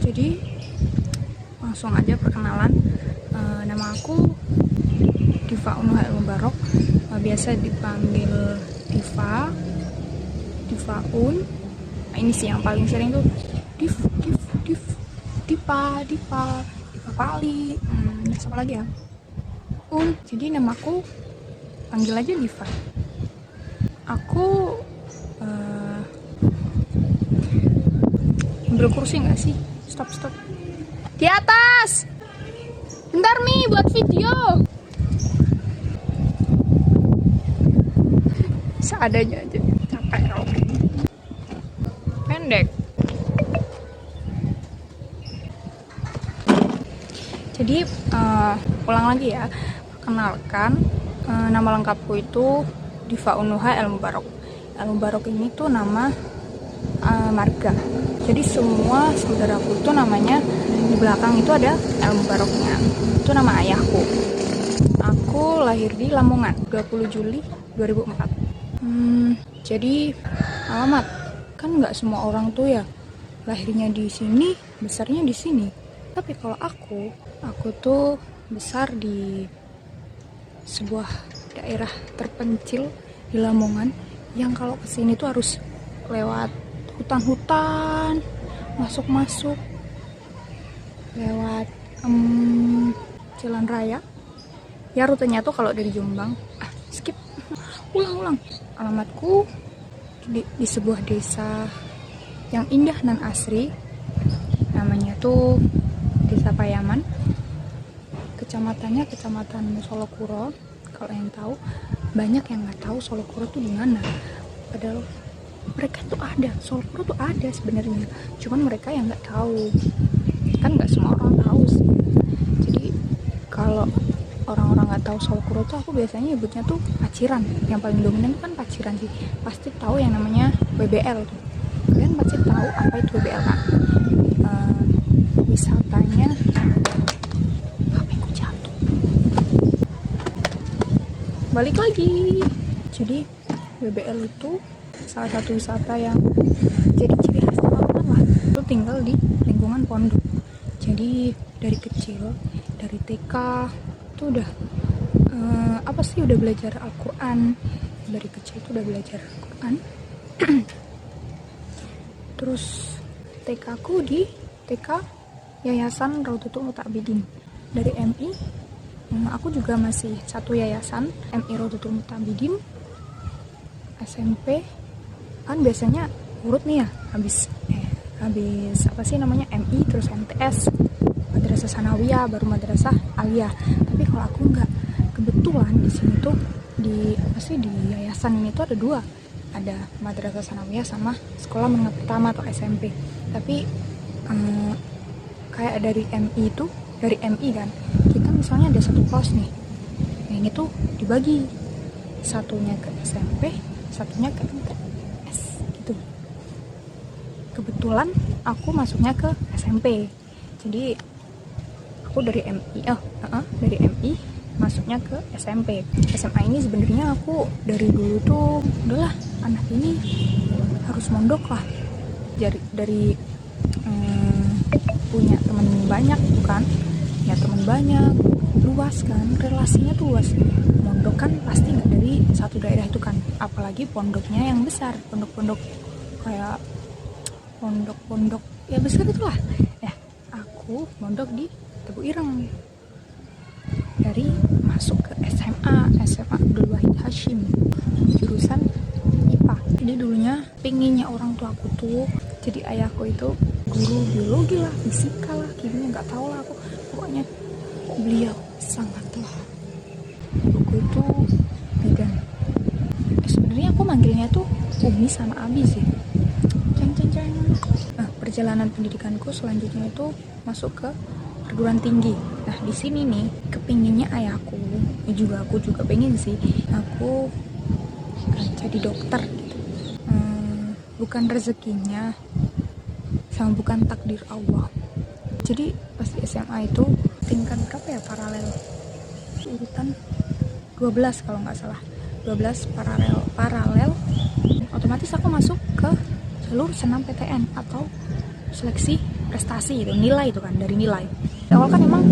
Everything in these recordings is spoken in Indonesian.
Jadi langsung aja perkenalan. Nama aku Diva Unuha El-Mubarok, biasa dipanggil Diva, Diva Un. Nah, ini sih yang paling sering tuh Diva Pali. Siapa lagi ya? Un. Jadi namaku panggil aja Diva. Aku ambil kursi nggak sih? Stop. Di atas. Bentar Mi, buat video. Seadanya aja. Capek loh. Pendek. Jadi ulang lagi ya. Perkenalkan, nama lengkapku itu Diva Unuha El-Mubarok. El-Mubarok ini tuh nama marga. Jadi semua saudaraku itu namanya di belakang itu ada El-Mubaroknya. Itu nama ayahku. Aku lahir di Lamongan 20 Juli 2004. Jadi alamat kan nggak semua orang tuh ya lahirnya di sini, besarnya di sini. Tapi kalau aku tuh besar di sebuah daerah terpencil di Lamongan yang kalau kesini tuh harus lewat hutan-hutan, masuk lewat jalan raya ya. Rutenya tuh kalau dari Jombang skip, ulang. Alamatku di sebuah desa yang indah dan asri, namanya tuh Desa Payaman. Kecamatannya Kecamatan Solokuro. Kalau yang tahu, banyak yang nggak tahu Solokuro tuh di mana. Padahal mereka tuh ada, Solokuro tuh ada sebenarnya. Cuman mereka yang nggak tahu. Kan nggak semua orang tahu sih. Jadi kalau orang-orang nggak tahu Solokuro tuh, aku biasanya nyebutnya tuh Paciran. Yang paling dominan kan Paciran sih. Pasti tahu yang namanya WBL tuh. Kalian pasti tahu apa itu WBL kan? Wisatanya balik lagi. Jadi WBL itu salah satu wisata yang jadi ciri khas Lamongan lah. Itu tinggal di lingkungan pondok. Jadi dari kecil, dari TK itu udah udah belajar Al-Quran. Dari kecil itu udah belajar Al-Quran. Terus TK ku di TK Yayasan Raudhatul Muta'abbidin. Dari MI aku juga masih satu yayasan, MI Raudhatul Muta'abbidin. SMP kan biasanya urut nih ya, habis apa sih namanya, MI, terus MTS, Madrasah Sanawiyah, baru Madrasah Aliyah. Tapi kalau aku enggak, kebetulan di sini tuh di yayasan ini tuh ada dua, ada Madrasah Sanawiyah sama sekolah menengah pertama atau SMP. Tapi kayak dari MI kan, kita misalnya ada satu kelas nih, yang ini tuh dibagi, satunya ke SMP, satunya ke MTS gitu. Kebetulan aku masuknya ke SMP, jadi aku dari MI masuknya ke SMP. SMA ini sebenarnya aku dari dulu tuh udahlah, anak ini harus mondok lah, dari punya teman banyak bukan ya, teman banyak, luas kan, relasinya tuh luas. Pondok kan pasti nggak dari satu daerah itu kan, apalagi pondoknya yang besar, pondok-pondok kayak pondok ya besar itulah ya. Aku pondok di Tebu Ireng. Dari masuk ke SMA Abdul Wahid Hashim, jurusan IPA. Jadi dulunya pinginnya orang tua aku tuh jadi ayahku itu guru biologi lah, fisika lah, kimia, nggak tahu lah aku. Pokoknya beliau sangatlah, buku itu bidan. Sebenarnya aku manggilnya tuh Umi sama Abi sih. Ceng. Nah, perjalanan pendidikanku selanjutnya itu masuk ke perguruan tinggi. Nah, di sini nih kepinginnya ayahku, aku juga pengen sih, aku jadi dokter gitu. Bukan rezekinya sama bukan takdir Allah. Jadi pas di SMA itu tingkat berapa ya, paralel urutan 12 kalau nggak salah, 12 paralel. Otomatis aku masuk ke jalur senam PTN atau seleksi prestasi itu, nilai itu kan, dari nilai. Awal kan emang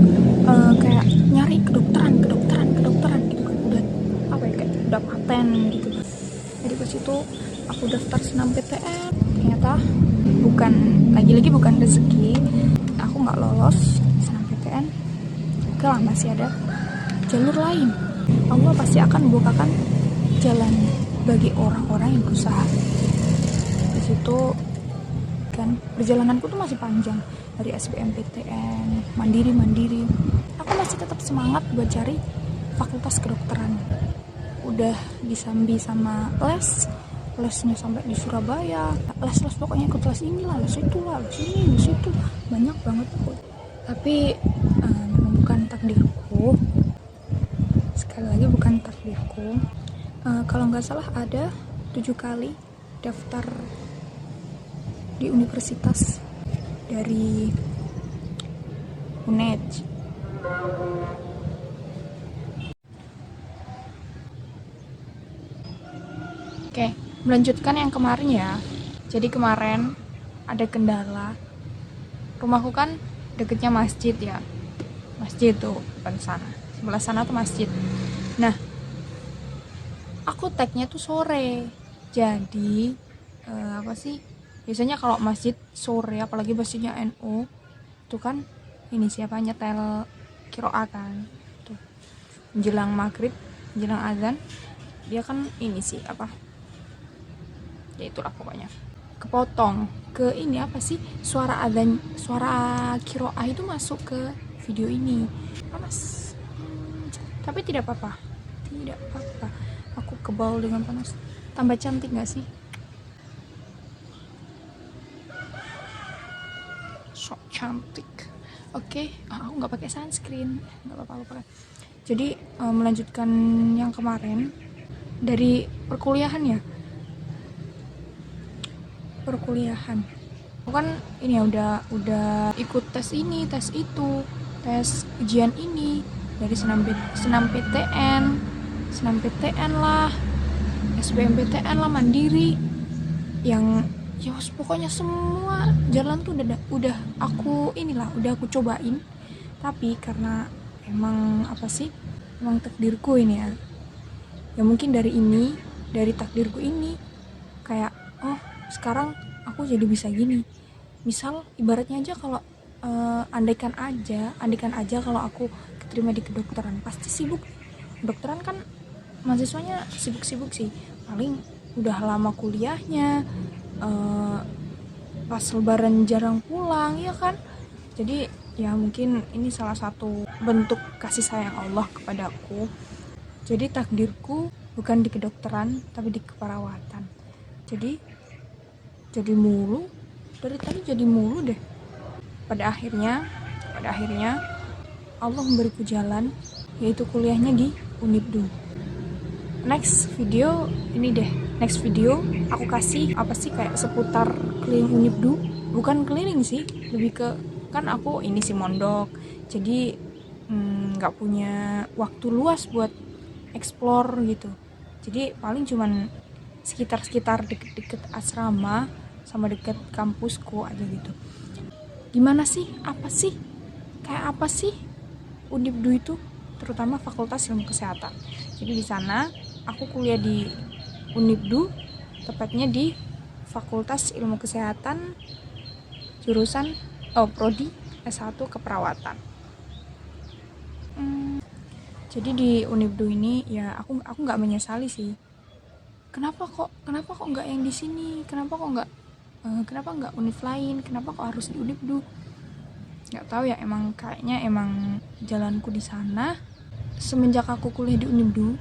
kayak nyari kedokteran gitu kan, udah apa ya, kayak udah paten gitu kan. Jadi pas itu aku daftar senam PTN, ternyata lagi-lagi bukan rezeki, aku nggak lolos senam PTN. Oke lah, masih ada jalur lain. Allah pasti akan bukakan jalan bagi orang-orang yang berusaha. Di situ kan perjalananku tuh masih panjang, dari SBMPTN, mandiri. Aku masih tetap semangat buat cari fakultas kedokteran. Udah disambi sama lesnya sampai di Surabaya, les pokoknya ikut les inilah, les itu lah, les ini, les itu, banyak banget kok. Tapi memang bukan takdirku. Sekali lagi bukan takdirku. Kalau nggak salah ada 7 kali daftar di universitas dari UNED. Oke, melanjutkan yang kemarin ya. Jadi kemarin ada kendala. Rumahku kan deketnya masjid ya. Masjid tuh depan sana. Sebelah sana tuh masjid. Nah, aku tagnya tuh sore. Jadi biasanya kalau masjid sore, apalagi masjidnya NU, itu kan ini siapa nyetel kiroah kan. Tuh. Menjelang maghrib, menjelang azan, dia kan ini sih ya itulah pokoknya kepotong ke ini suara azan, suara kiroah itu masuk ke video ini. Panas, tapi tidak apa-apa, aku kebal dengan panas. Tambah cantik gak sih? Sok cantik. Oke. Aku nggak pakai sunscreen, nggak apa-apa. Jadi melanjutkan yang kemarin dari perkuliahan. Aku kan ini ya udah ikut tes ini, tes itu, tes ujian ini dari senam PTN lah, SBMPTN lah, mandiri, yang ya pokoknya semua jalan tuh udah aku cobain. Tapi karena emang takdirku ini ya mungkin dari takdirku ini kayak sekarang aku jadi bisa gini. Misal ibaratnya aja kalau andaikan aja kalau aku keterima di kedokteran, pasti sibuk. Kedokteran kan mahasiswanya sibuk sih, paling udah lama kuliahnya, pas lebaran jarang pulang ya kan. Jadi ya mungkin ini salah satu bentuk kasih sayang Allah kepadaku. Jadi takdirku bukan di kedokteran tapi di keperawatan. Jadi mulu dari tadi, jadi mulu deh. Pada akhirnya Allah memberiku jalan, yaitu kuliahnya di Unibdu. Next video aku kasih kayak seputar keliling Unibdu. Bukan keliling sih, lebih ke kan aku ini sih mondok, jadi nggak punya waktu luas buat explore gitu. Jadi paling cuman sekitar deket asrama sama deket kampusku aja gitu. Gimana sih, kayak apa sih Unibdu itu, terutama Fakultas Ilmu Kesehatan. Jadi di sana aku kuliah di Unibdu, tepatnya di Fakultas Ilmu Kesehatan, jurusan prodi S1 keperawatan. Jadi di Unibdu ini ya aku nggak menyesali sih. Kenapa kok nggak yang di sini? Kenapa nggak univ lain? Kenapa kok harus di Unibdu? Nggak tahu ya, kayaknya emang jalanku di sana. Semenjak aku kuliah di Unibdu,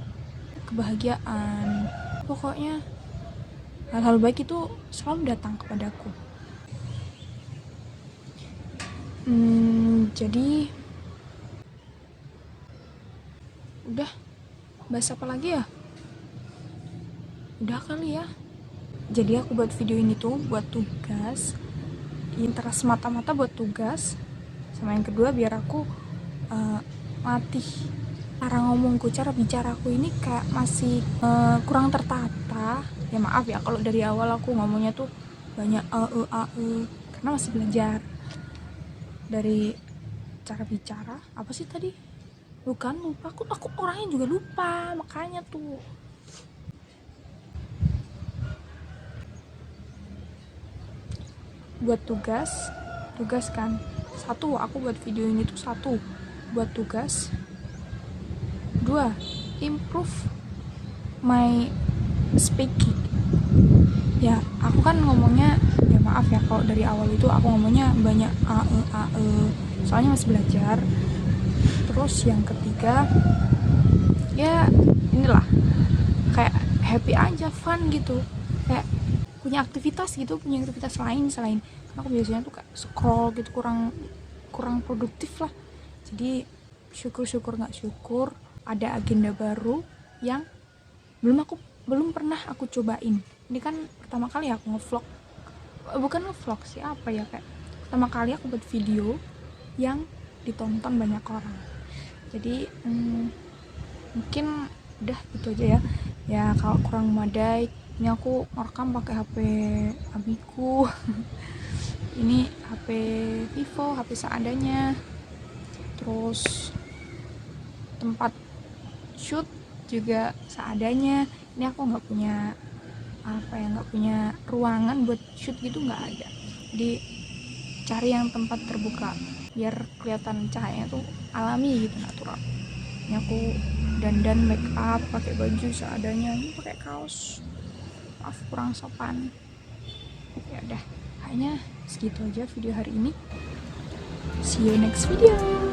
kebahagiaan, pokoknya hal-hal baik itu selalu datang kepadaku. Jadi udah, bahas apa lagi ya? Udah kali ya. Jadi aku buat video ini tuh buat tugas, antara semata-mata buat tugas, sama yang kedua biar aku latih cara ngomongku, cara bicaraku ini kayak masih kurang tertata. Ya maaf ya kalau dari awal aku ngomongnya tuh banyak karena masih belajar. dari cara bicara. Apa sih tadi? Bukan, lupa aku orangnya juga lupa, makanya tuh. Buat tugas kan satu, aku buat video ini tuh satu buat tugas, dua improve my speaking. Ya aku kan ngomongnya, ya maaf ya kalau dari awal itu aku ngomongnya banyak ae, soalnya masih belajar. Terus yang ketiga, ya inilah, kayak happy aja, fun gitu, kayak punya aktivitas lain selain, karena aku biasanya tuh kayak scroll gitu, kurang produktif lah. Jadi syukur nggak syukur ada agenda baru yang belum pernah aku cobain. Ini kan pertama kali aku ngevlog, bukan ngevlog sih, apa ya, kayak pertama kali aku buat video yang ditonton banyak orang. Jadi mungkin udah gitu aja ya. Ya kalau kurang memadai, ini aku ngerekam pakai HP abiku. Ini HP Vivo, HP seadanya. Terus tempat shoot juga seadanya. Ini aku nggak punya ruangan buat shoot gitu, nggak ada. Jadi cari yang tempat terbuka biar kelihatan cahayanya tuh alami gitu, natural. Ini aku dandan make up pakai baju seadanya, ini pakai kaos, maaf kurang sopan. Ya udah, kayaknya segitu aja video hari ini. See you next video.